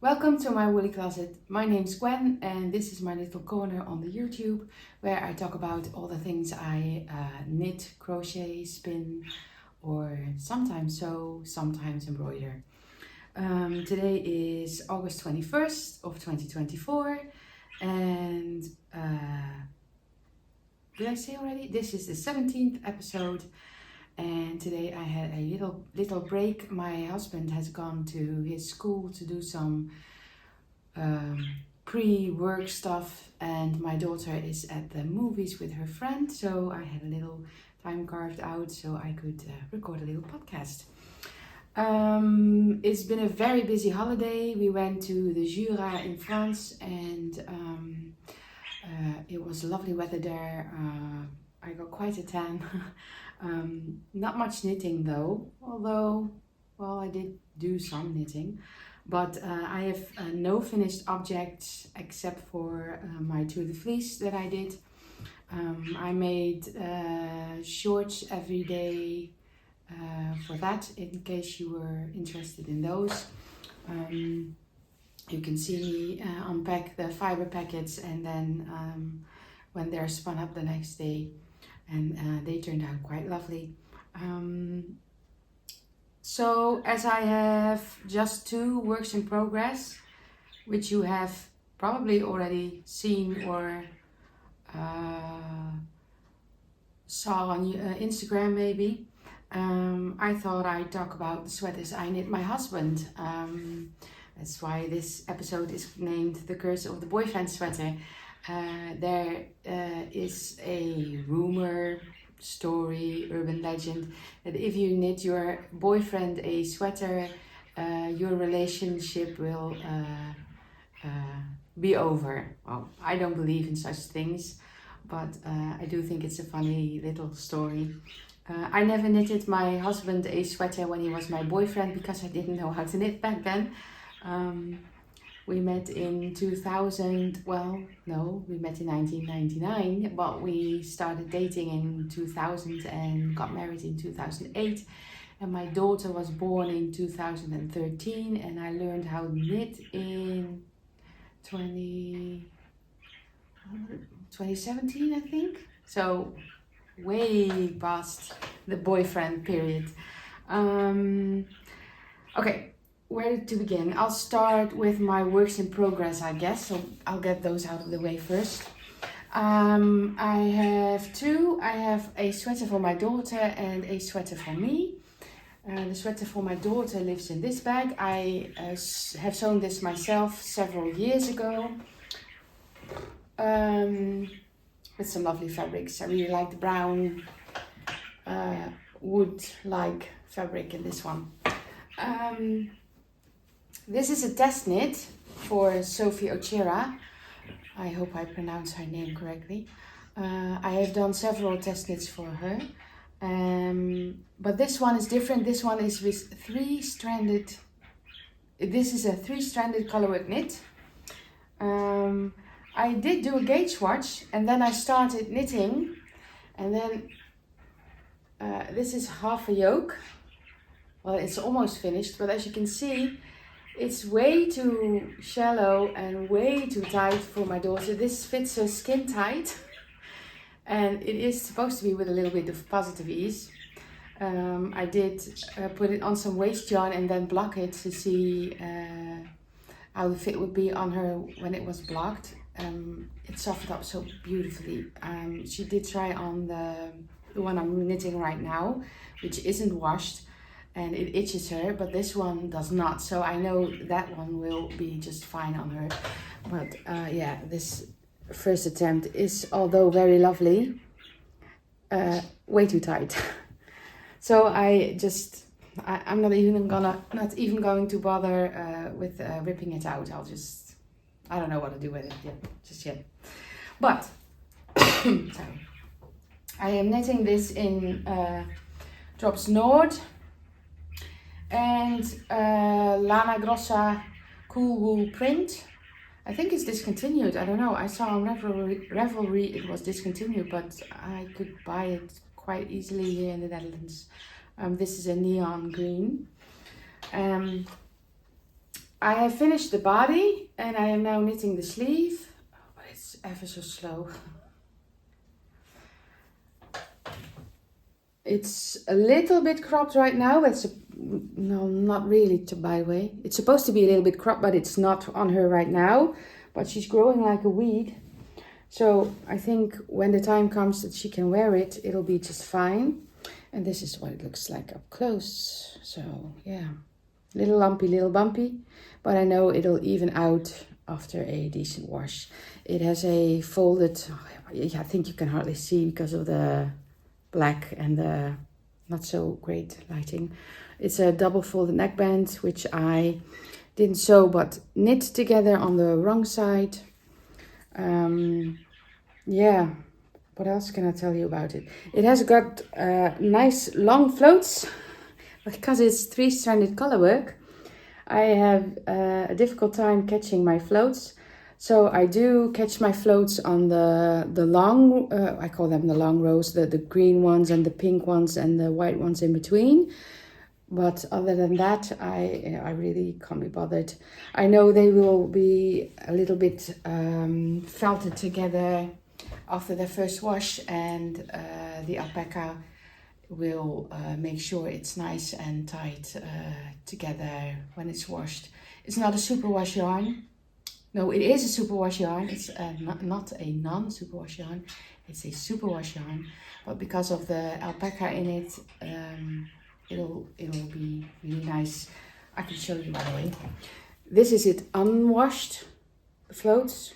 Welcome to my woolly closet. My name's Gwen and this is my little corner on the YouTube where I talk about all the things I knit, crochet, spin, or sometimes sew, sometimes embroider. Today is August 21st of 2024 and did I say already? This is the 17th episode. And today I had a little break. My husband has gone to his school to do some pre-work stuff, and my daughter is at the movies with her friend. So I had a little time carved out so I could record a little podcast. It's been a very busy holiday. We went to the Jura in France, and it was lovely weather there. I got quite a tan. Not much knitting though, although, well, I did do some knitting, but I have no finished objects except for my Tour de Fleece that I did. I made shorts every day for that, in case you were interested in those. You can see me unpack the fiber packets and then when they're spun up the next day. And they turned out quite lovely. So as I have just 2 works in progress, which you have probably already seen or saw on Instagram maybe, I thought I'd talk about the sweaters I knit my husband. That's why this episode is named The Curse of the Boyfriend Sweater. There is a rumor, story, urban legend that if you knit your boyfriend a sweater, your relationship will be over. Well, I don't believe in such things, but I do think it's a funny little story. I never knitted my husband a sweater when he was my boyfriend because I didn't know how to knit back then. We met in 2000, well, no, we met in 1999, but we started dating in 2000 and got married in 2008. And my daughter was born in 2013 and I learned how to knit in 2017, I think. So way past the boyfriend period. Okay. Where to begin? I'll start with my works in progress, I guess, so I'll get those out of the way first. I have 2. I have a sweater for my daughter and a sweater for me. The sweater for my daughter lives in this bag. I have sewn this myself several years ago with some lovely fabrics. I really like the brown wood-like fabric in this one. This is a test knit for Sophie Ochera. I hope I pronounce her name correctly. I have done several test knits for her. But this one is different. This one is with 3-stranded. This is a 3-stranded colorwork knit. I did do a gauge swatch and then I started knitting. And then this is half a yoke. Well, it's almost finished, but as you can see, it's way too shallow and way too tight for my daughter. This fits her skin tight and it is supposed to be with a little bit of positive ease. I did put it on some waist yarn and then block it to see how the fit would be on her when it was blocked. It softened up so beautifully. She did try on the one I'm knitting right now, which isn't washed. And it itches her, but this one does not. So I know that one will be just fine on her. But yeah, this first attempt is, although very lovely, way too tight. So I'm not even going to bother with ripping it out. I don't know what to do with it just yet. But sorry, I am knitting this in Drops Noord. And Lana Grossa Cool Wool print. I think it's discontinued. I don't know. I saw on Revelry it was discontinued, but I could buy it quite easily here in the Netherlands. This is a neon green. I have finished the body and I am now knitting the sleeve. Oh, but it's ever so slow. It's a little bit cropped right now. No, not really, by the way. It's supposed to be a little bit cropped, but it's not on her right now. But she's growing like a weed. So I think when the time comes that she can wear it, it'll be just fine. And this is what it looks like up close. So yeah, little lumpy, little bumpy. But I know it'll even out after a decent wash. It has a folded, I think you can hardly see because of the black and the not so great lighting. It's a double folded neckband, which I didn't sew but knit together on the wrong side. Yeah, what else can I tell you about it? It has got nice long floats because it's 3-stranded colorwork. I have a difficult time catching my floats. So I do catch my floats on the long, I call them the long rows, the green ones and the pink ones and the white ones in between. But other than that, I really can't be bothered. I know they will be a little bit felted together after their first wash, and the alpaca will make sure it's nice and tight together when it's washed. It's not a superwash yarn. No, it is a superwash yarn. It's not a non-superwash yarn. It's a superwash yarn. But because of the alpaca in it, it'll be really nice. I can show you, by the way. This is it unwashed, the floats.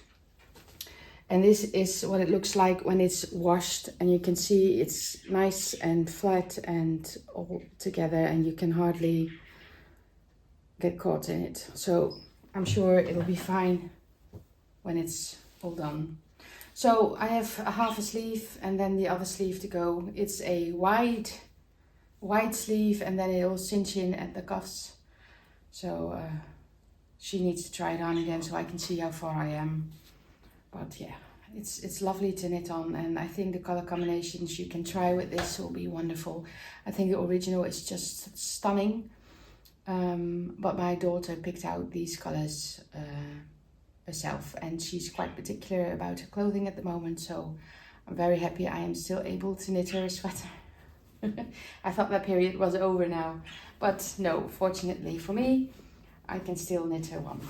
And this is what it looks like when it's washed. And you can see it's nice and flat and all together, and you can hardly get caught in it. So I'm sure it'll be fine when it's all done. So I have a half a sleeve and then the other sleeve to go. It's a wide sleeve, and then it'll cinch in at the cuffs. So she needs to try it on again so I can see how far I am. But yeah, it's lovely to knit on, and I think the color combinations you can try with this will be wonderful. I think the original is just stunning. But my daughter picked out these colors herself, and she's quite particular about her clothing at the moment, so I'm very happy I am still able to knit her a sweater. I thought that period was over now, but no, fortunately for me, I can still knit her one.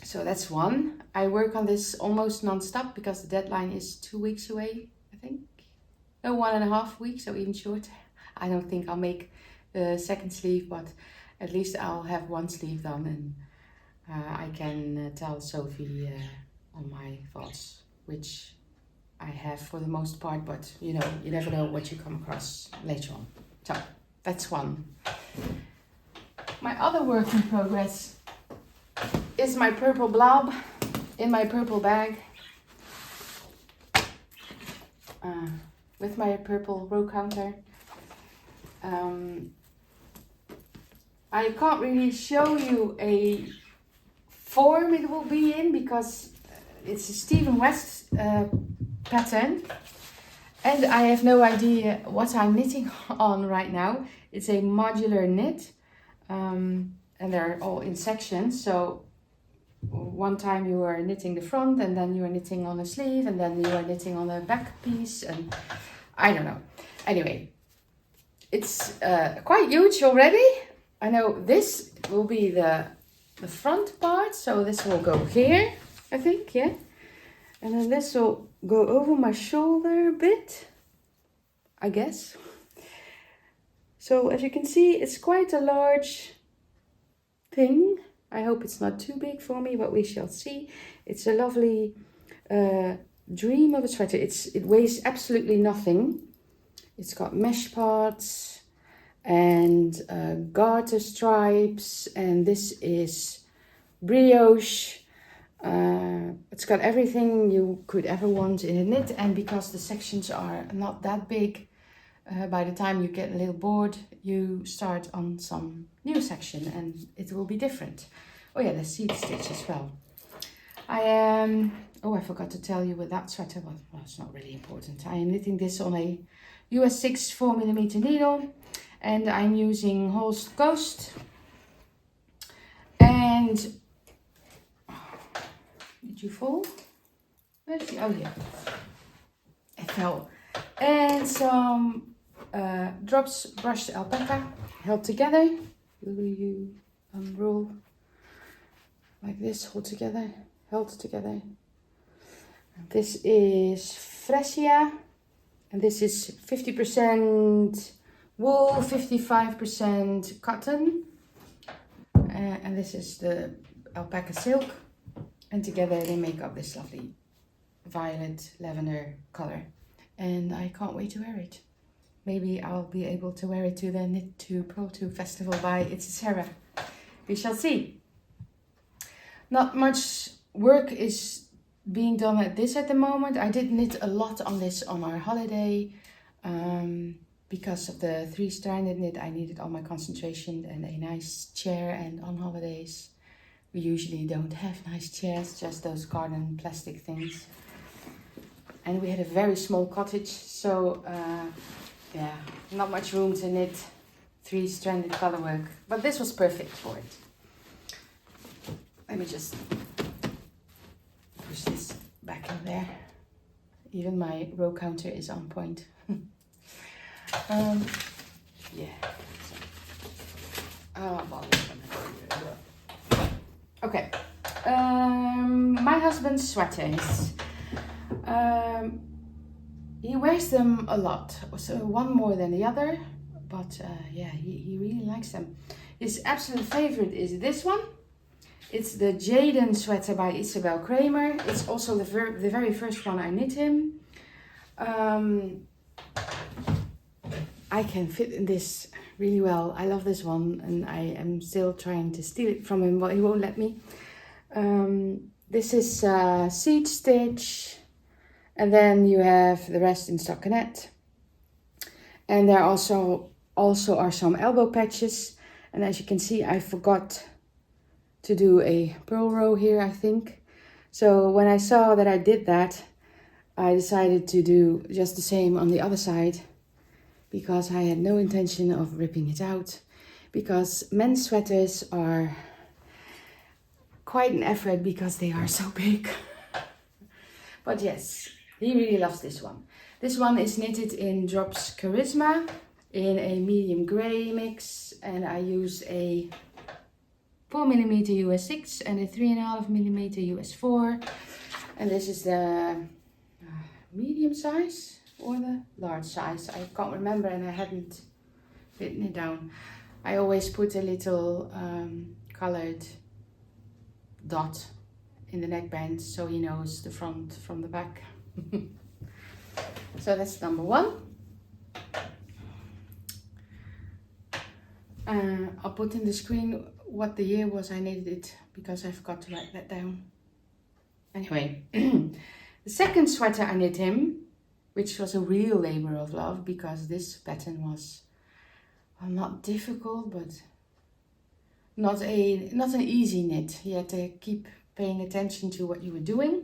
So that's one. I work on this almost non-stop because the deadline is 2 weeks away, I think. No, 1.5 weeks, or even shorter. I don't think I'll make the second sleeve, but at least I'll have one sleeve done, and I can tell Sophie all my thoughts, which I have for the most part, but you know, you never know what you come across later on. So that's one. My other work in progress is my purple blob in my purple bag with my purple row counter. I can't really show you a form it will be in because it's a Stephen West pattern, and I have no idea what I'm knitting on right now. It's a modular knit, and they're all in sections. So one time you are knitting the front, and then you are knitting on a sleeve, and then you are knitting on a back piece, and I don't know. Anyway, it's quite huge already. I know this will be the front part, so this will go here, I think, yeah. And then this will go over my shoulder a bit, I guess. So as you can see, it's quite a large thing. I hope it's not too big for me, but we shall see. It's a lovely dream of a sweater. It weighs absolutely nothing. It's got mesh parts and garter stripes, and this is brioche. It's got everything you could ever want in a knit, and because the sections are not that big, by the time you get a little bored, you start on some new section and it will be different. Oh yeah, let's see the stitch as well. I forgot to tell you with that sweater, well, it's not really important. I am knitting this on a US 6 4mm needle, and I'm using Holst Coast. And And did you fall? Where's the, oh yeah, it fell. And some drops brushed alpaca held together. Will you unroll like this, hold together, held together. This is Fresia, and this is 50% wool, 55% cotton, and this is the alpaca silk, and together they make up this lovely violet lavender color, and I can't wait to wear it. Maybe I'll be able to wear it to the Knit to Purl to festival by It's Sara. We shall see. Not much work is being done at this at the moment. I did knit a lot on this on our holiday. Because of the 3-stranded knit, I needed all my concentration and a nice chair, and on holidays we usually don't have nice chairs, just those garden plastic things. And we had a very small cottage, so yeah, not much room to knit 3-stranded color work, but this was perfect for it. Let me just push this back in there. Even my row counter is on point. Yeah. Okay. My husband's sweaters. He wears them a lot, so one more than the other, but yeah, he really likes them. His absolute favorite is this one. It's the Jaiden sweater by Isabell Kraemer. It's also the very first one I knit him. I can fit in this really well. I love this one, and I am still trying to steal it from him, but he won't let me. This is seed stitch, and then you have the rest in stockinette. And there also are some elbow patches, and as you can see, I forgot to do a purl row here, I think. So when I saw that I did that, I decided to do just the same on the other side, because I had no intention of ripping it out, because men's sweaters are quite an effort because they are so big. But yes, he really loves this one. This one is knitted in Drops Charisma in a medium grey mix, and I used a 4mm US 6 and a 3.5mm US 4, and this is the medium size or the large size. I can't remember, and I hadn't written it down. I always put a little colored dot in the neckband so he knows the front from the back. So that's number one. I'll put in the screen what the year was I knitted it, because I forgot to write that down. Anyway, the second sweater I knit him, which was a real labor of love, because this pattern was, well, not difficult, but not an easy knit. You had to keep paying attention to what you were doing.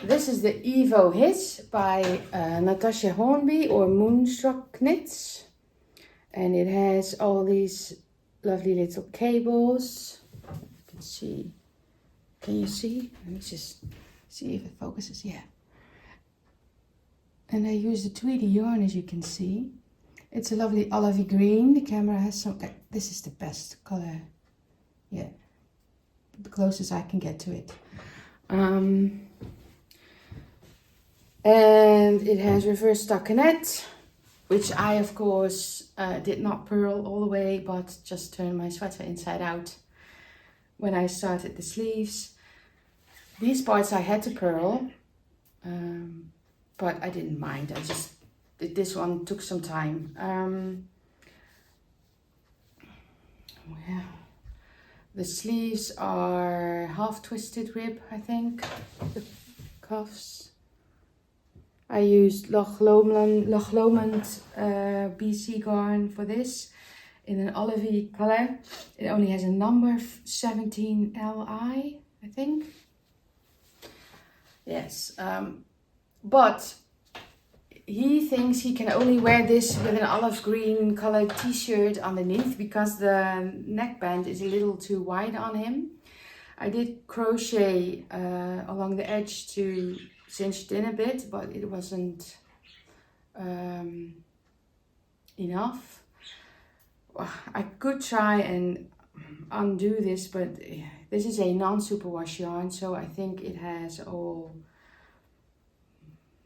This is the Evo His by Natasja Hornby, or Moonstruck Knits, and it has all these lovely little cables. You can see. Can you see? Let me just see if it focuses. Yeah. And I used a Tweedy yarn, as you can see. It's a lovely olivey green. The camera has some. This is the best color. Yeah, the closest I can get to it. And it has reverse stockinette, which I, of course, did not purl all the way, but just turned my sweater inside out when I started the sleeves. These parts I had to purl, but I didn't mind. I just did this one, took some time. Yeah. The sleeves are half twisted rib, I think. The cuffs. I used Loch Lomond BC Garn for this in an olivey color. It only has a number, 17LI, I think. Yes, but he thinks he can only wear this with an olive green colored t-shirt underneath because the neckband is a little too wide on him. I did crochet along the edge to cinch it in a bit, but it wasn't enough. I could try and undo this, but this is a non-superwash yarn, so I think it has all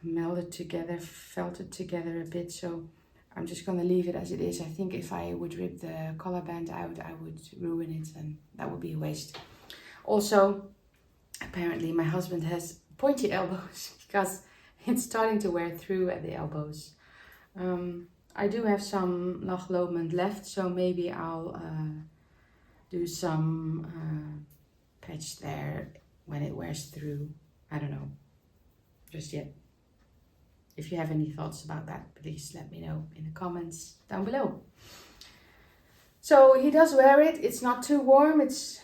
melded together, felted together a bit, so I'm just gonna leave it as it is. I think if I would rip the collar band out, I would ruin it, and that would be a waste. Also, apparently my husband has pointy elbows because it's starting to wear through at the elbows. I do have some nachtloopend left, so maybe I'll do some patch there when it wears through. I don't know just yet. If you have any thoughts about that, please let me know in the comments down below. So he does wear it. It's not too warm. It's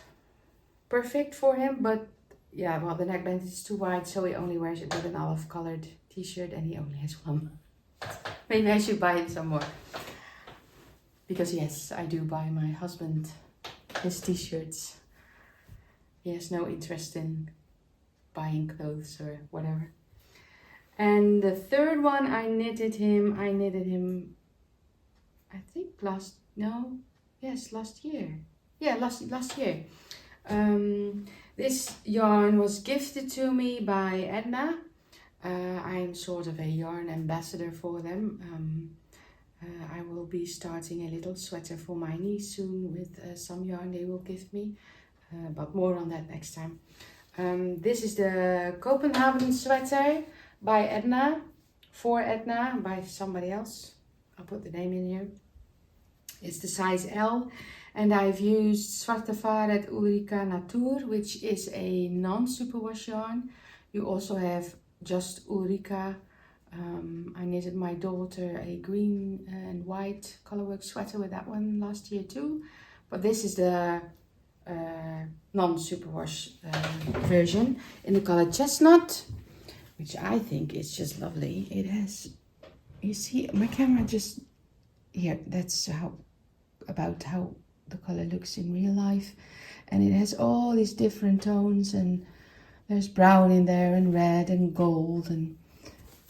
perfect for him, but yeah, well, the neckband is too wide, so he only wears it with an olive colored t-shirt, and he only has one. Maybe I should buy him some more. Because yes, I do buy my husband his t-shirts. He has no interest in buying clothes or whatever. And the third one I knitted him, I think last year. Yeah, last year. This yarn was gifted to me by Eddna. I'm sort of a yarn ambassador for them. I will be starting a little sweater for my niece soon with some yarn they will give me, but more on that next time. This is the Köpenhamn sweater by Eddna, for Eddna, by somebody else. I'll put the name in here. It's the size L, and I've used Svarta Fåret Ulrika Natur, which is a non-superwash yarn. You also have just Ulrika. I knitted my daughter a green and white colorwork sweater with that one last year too, but this is the non-superwash version in the color chestnut, which I think is just lovely. It has, you see my camera just here, that's how the color looks in real life, and it has all these different tones, and there's brown in there and red and gold, and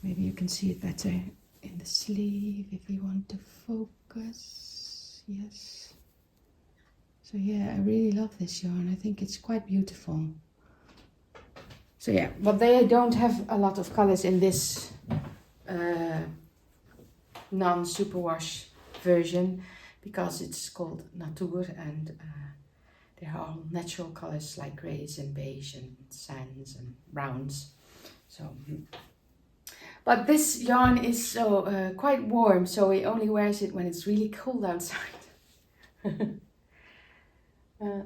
maybe you can see it better in the sleeve if you want to focus. Yes. So yeah, I really love this yarn. I think it's quite beautiful. So yeah, but they don't have a lot of colors in this non-superwash version because it's called Natur, and they are all natural colors like grays and beige and sands and browns. So, but this yarn is so quite warm, so he only wears it when it's really cold outside.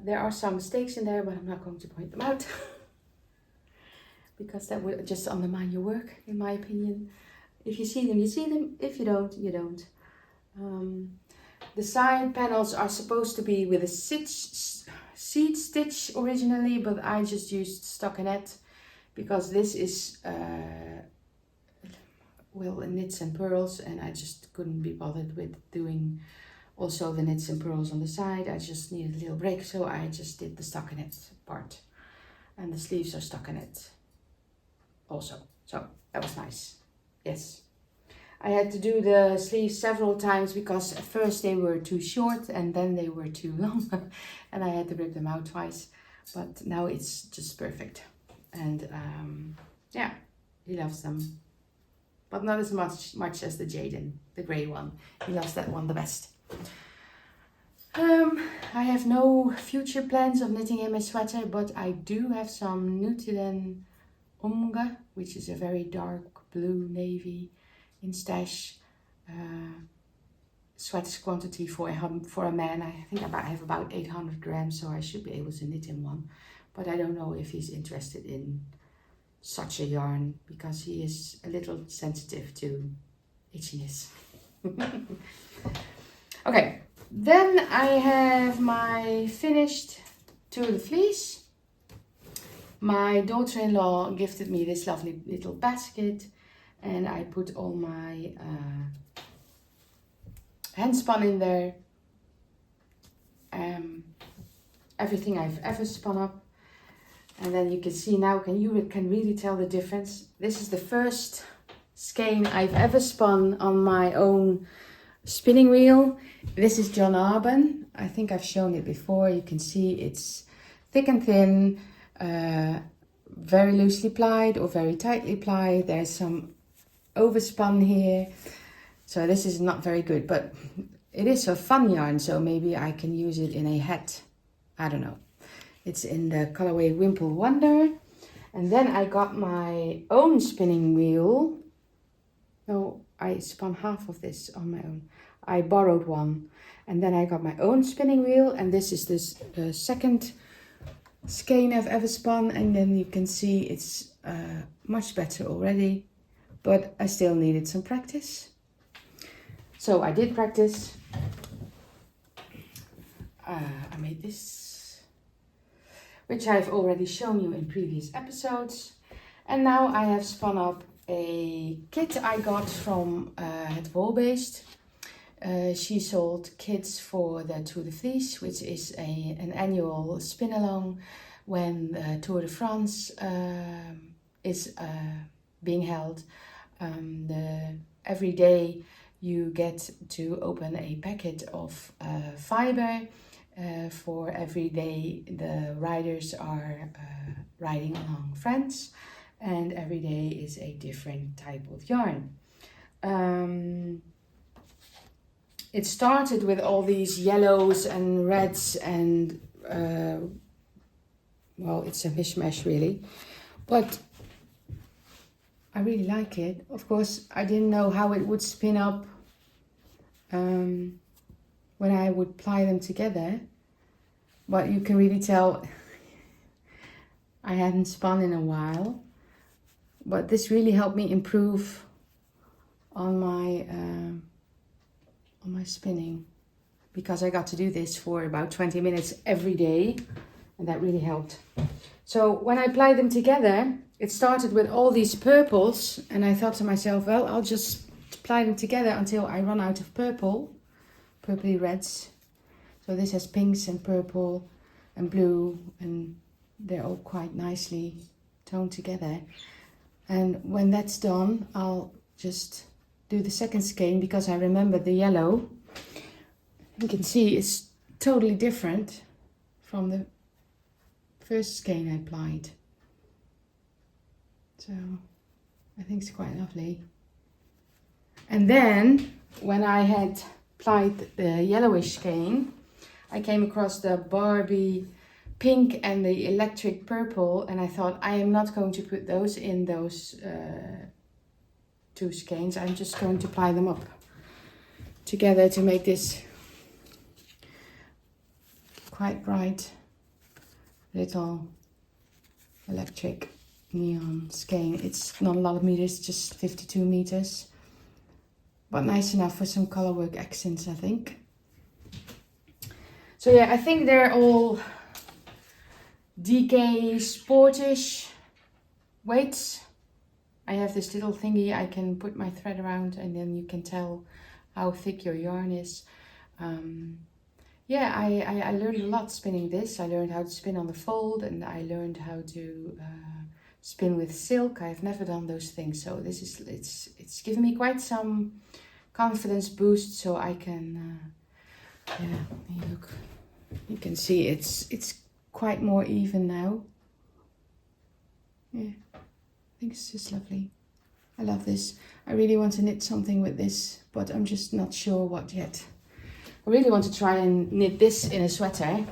There are some mistakes in there, but I'm not going to point them out because that would just undermine your work, in my opinion. If you see them, you see them. If you don't, you don't. The side panels are supposed to be with a seed stitch originally, but I just used stockinette because this is knits and purls, and I just couldn't be bothered with doing also the knits and purls on the side. I just needed a little break, so I just did the stockinette part, and the sleeves are stockinette also, so that was nice. Yes, I had to do the sleeves several times because at first they were too short and then they were too long and I had to rip them out twice, but now it's just perfect. And yeah, he loves them, but not as much as the Jaiden, the grey one. He loves that one the best. I have no future plans of knitting him a sweater, but I do have some Nutilen Omga, which is a very dark blue navy in stash sweaters quantity for a man. I think I have about 800 grams, so I should be able to knit him one, but I don't know if he's interested in such a yarn because he is a little sensitive to itchiness. Okay, then I have my finished Tour de Fleece. My daughter-in-law gifted me this lovely little basket and I put all my hand spun in there. Everything I've ever spun up, and then you can see now, you can really tell the difference. This is the first skein I've ever spun on my own spinning wheel. This is John Arben. I think I've shown it before. You can see it's thick and thin, very loosely plied or very tightly plied. There's some overspun here, so this is not very good, but it is a fun yarn, so maybe I can use it in a hat. I don't know. It's in the colorway Wimple Wonder. And then I got my own spinning wheel. No, I spun half of this on my own. I borrowed one. And then I got my own spinning wheel. And this is the second skein I've ever spun. And then you can see it's much better already. But I still needed some practice. So I did practice. I made this, which I've already shown you in previous episodes. And now I have spun up a kit I got from at Wolbeest. She sold kits for the Tour de Fleece, which is an annual spin along when the Tour de France is being held. Every day you get to open a packet of fiber. For every day the riders are riding along France, and every day is a different type of yarn. It started with all these yellows and reds and well, it's a mishmash really, but I really like it. Of course, I didn't know how it would spin up when I would ply them together, but you can really tell I hadn't spun in a while. But this really helped me improve on my spinning, because I got to do this for about 20 minutes every day, and that really helped. So when I plied them together, it started with all these purples, and I thought to myself, well, I'll just ply them together until I run out of purpley reds. So this has pinks and purple and blue, and they're all quite nicely toned together. And when that's done, I'll just do the second skein, because I remember the yellow. You can see it's totally different from the first skein I plied. So I think it's quite lovely. And then when I had plied the yellowish skein, I came across the Barbie pink and the electric purple, and I thought, I am not going to put those in those two skeins. I'm just going to ply them up together to make this quite bright little electric neon skein. It's not a lot of meters, just 52 meters, but nice enough for some color work accents, I think. So yeah, I think they're all DK Sportish weights. I have this little thingy I can put my thread around, and then you can tell how thick your yarn is. Yeah, I learned a lot spinning this. I learned how to spin on the fold, and I learned how to spin with silk. I've never done those things, so this is it's given me quite some confidence boost, so I can yeah, look, you can see it's quite more even now. Yeah, I think it's just lovely. I love this. I really want to knit something with this, but I'm just not sure what yet. I really want to try and knit this in a sweater.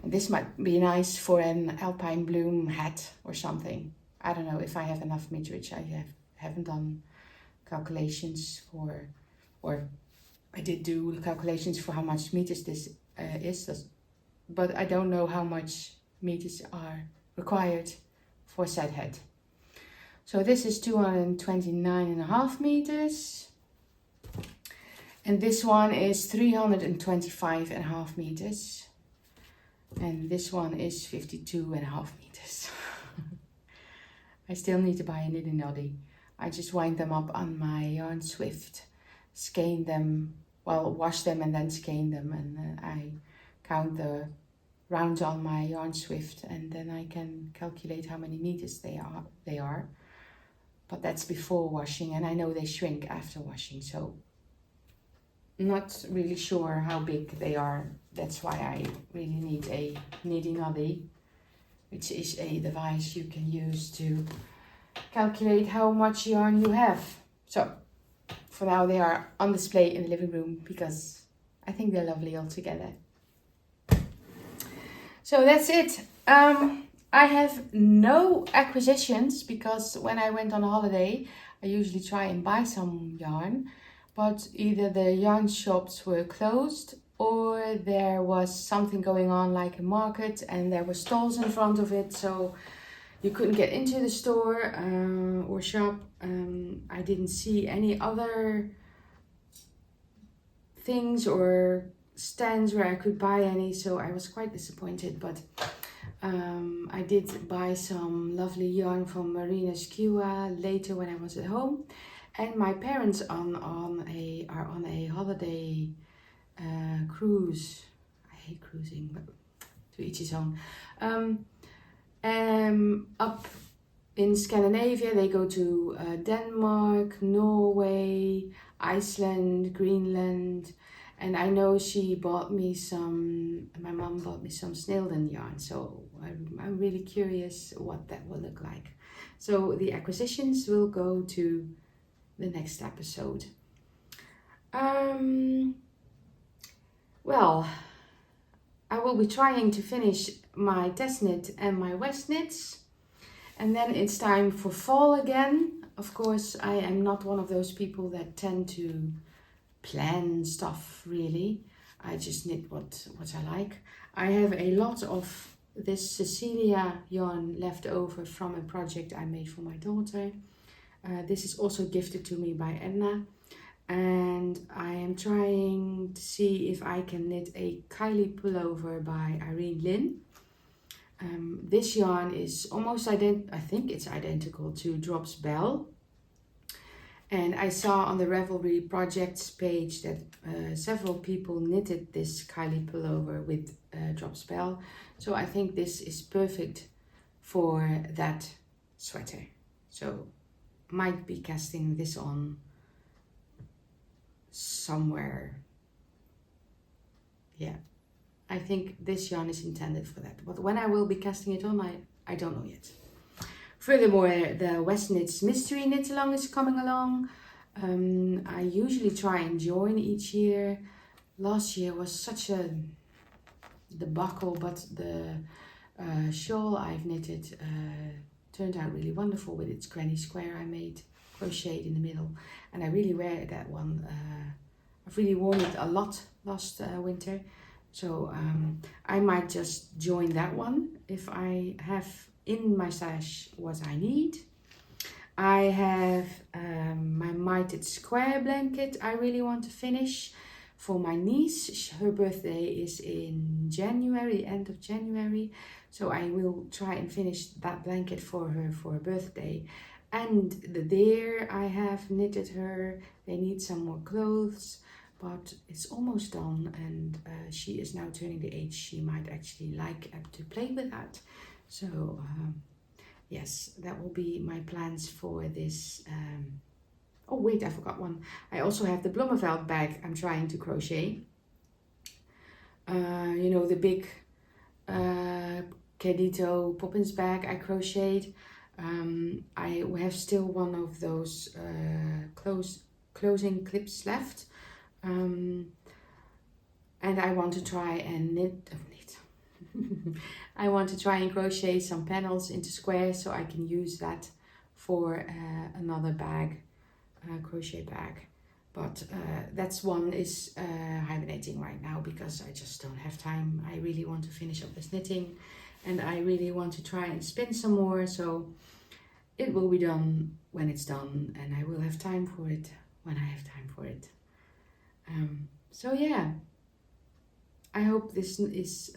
This might be nice for an alpine bloom hat or something. I don't know if I have enough meterage. I haven't done calculations for, or I did do calculations for how much meters this is, but I don't know how much meters are required for said head. So this is 229.5 meters. And this one is 325.5 meters. And this one is 52.5 meters. I still need to buy a knitting noddy. I just wind them up on my yarn Swift, skein them, well, wash them and then skein them, and I count the rounds on my yarn Swift, and then I can calculate how many meters they are. But that's before washing, and I know they shrink after washing, so not really sure how big they are. That's why I really need a knitting noddy, which is a device you can use to calculate how much yarn you have. So for now they are on display in the living room because I think they're lovely all together. So that's it. I have no acquisitions because when I went on holiday, I usually try and buy some yarn, but either the yarn shops were closed or there was something going on like a market and there were stalls in front of it, so you couldn't get into the store or shop. I didn't see any other things or stands where I could buy any, so I was quite disappointed, but I did buy some lovely yarn from Marina Skua later when I was at home, and my parents are on a holiday cruise. I hate cruising, but to each his own. Up in Scandinavia, they go to Denmark, Norway, Iceland, Greenland. And I know my mom bought me some Snilden yarn, so I'm really curious what that will look like. So the acquisitions will go to the next episode. Well, I will be trying to finish my test knit and my west knits. And then it's time for fall again. Of course, I am not one of those people that tend to plan stuff really. I just knit what I like. I have a lot of this Cecilia yarn left over from a project I made for my daughter. This is also gifted to me by Eddna, and I am trying to see if I can knit a Kylie pullover by Irene Lin. This yarn is almost I think it's identical to Drops Bell. And I saw on the Ravelry projects page that several people knitted this Kylie pullover with Drops Bell. So I think this is perfect for that sweater. So might be casting this on somewhere. Yeah, I think this yarn is intended for that. But when I will be casting it on, I don't know yet. Furthermore, the West Knits Mystery Knit Along is coming along. I usually try and join each year. Last year was such a debacle, but the shawl I've knitted turned out really wonderful with its granny square I made, crocheted in the middle. And I really wear that one. I've really worn it a lot last winter. So I might just join that one if I have in my stash what I need. I have my mitered square blanket I really want to finish for my niece. Her birthday is in January, end of January. So I will try and finish that blanket for her for her birthday. And the deer I have knitted her. They need some more clothes, but it's almost done, and she is now turning the age she might actually like to play with that. So yes, that will be my plans for this. Oh wait, I forgot one. I also have the Bloemenveld bag I'm trying to crochet. You know, the big Kedito Poppins bag I crocheted. I have still one of those closing clips left. And I want to try and I want to try and crochet some panels into squares so I can use that for another bag, crochet bag. But that's one is hibernating right now because I just don't have time. I really want to finish up this knitting and I really want to try and spin some more. So it will be done when it's done, and I will have time for it when I have time for it. So yeah, I hope this is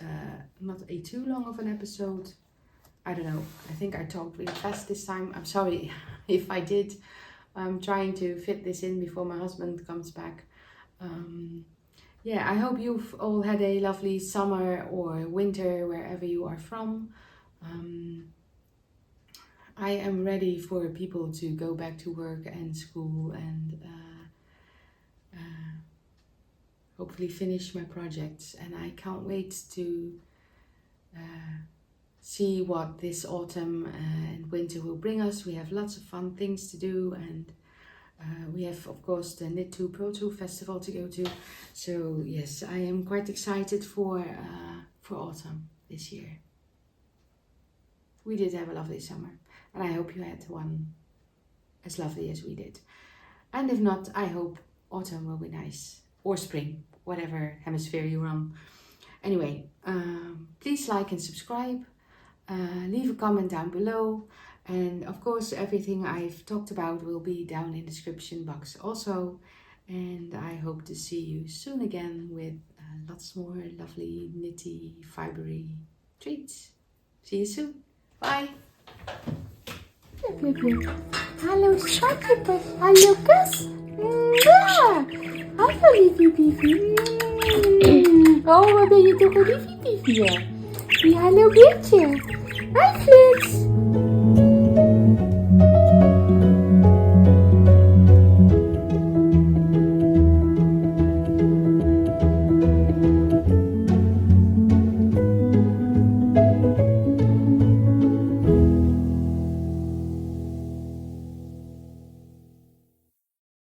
not a too long of an episode. I don't know, I think I talked really fast this time. I'm sorry if I did. I'm trying to fit this in before my husband comes back. Yeah, I hope you've all had a lovely summer or winter wherever you are from. I am ready for people to go back to work and school and hopefully finish my projects, and I can't wait to see what this autumn and winter will bring us. We have lots of fun things to do, and we have of course the Knit 2 Pro 2 festival to go to. So yes, I am quite excited for autumn this year. We did have a lovely summer, and I hope you had one as lovely as we did. And if not, I hope autumn will be nice, or spring, whatever hemisphere you're on. Anyway, please like and subscribe, leave a comment down below, and of course everything I've talked about will be down in the description box also. And I hope to see you soon again with lots more lovely knitty, fibery treats. See you soon. Bye. Hallo schatje, hallo kus. Hallo liefie piefie. Oh, wat ben je toch een liefie piefie. Ja, hallo beertje. Hi Flits.